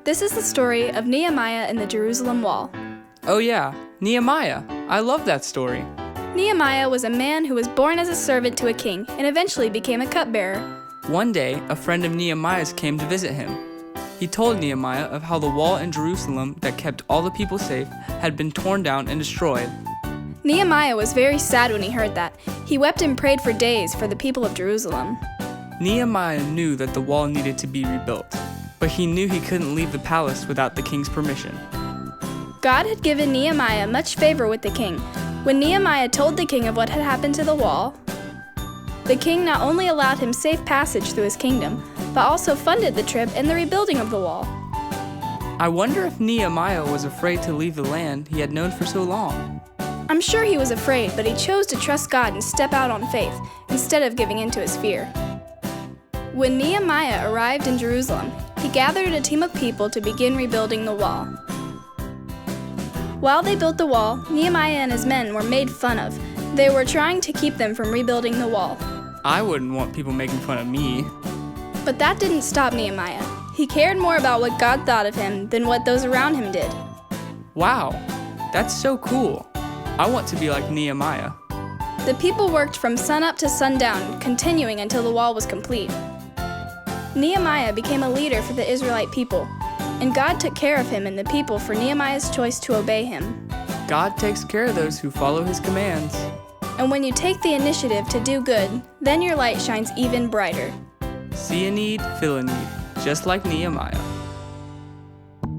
This is the story of Nehemiah and the Jerusalem wall. Oh yeah, Nehemiah. I love that story. Nehemiah was a man who was born as a servant to a king and eventually became a cupbearer. One day, a friend of Nehemiah's came to visit him. He told Nehemiah of how the wall in Jerusalem that kept all the people safe had been torn down and destroyed. Nehemiah was very sad when he heard that. He wept and prayed for days for the people of Jerusalem. Nehemiah knew that the wall needed to be rebuilt, but he knew he couldn't leave the palace without the king's permission. God had given Nehemiah much favor with the king. When Nehemiah told the king of what had happened to the wall, the king not only allowed him safe passage through his kingdom, but also funded the trip and the rebuilding of the wall. I wonder if Nehemiah was afraid to leave the land he had known for so long. I'm sure he was afraid, but he chose to trust God and step out on faith, instead of giving in to his fear. When Nehemiah arrived in Jerusalem, he gathered a team of people to begin rebuilding the wall. While they built the wall, Nehemiah and his men were made fun of. They were trying to keep them from rebuilding the wall. I wouldn't want people making fun of me. But that didn't stop Nehemiah. He cared more about what God thought of him than what those around him did. Wow, that's so cool. I want to be like Nehemiah. The people worked from sunup to sundown, continuing until the wall was complete. Nehemiah became a leader for the Israelite people, and God took care of him and the people for Nehemiah's choice to obey him. God takes care of those who follow his commands. And when you take the initiative to do good, then your light shines even brighter. See a need, fill a need, just like Nehemiah.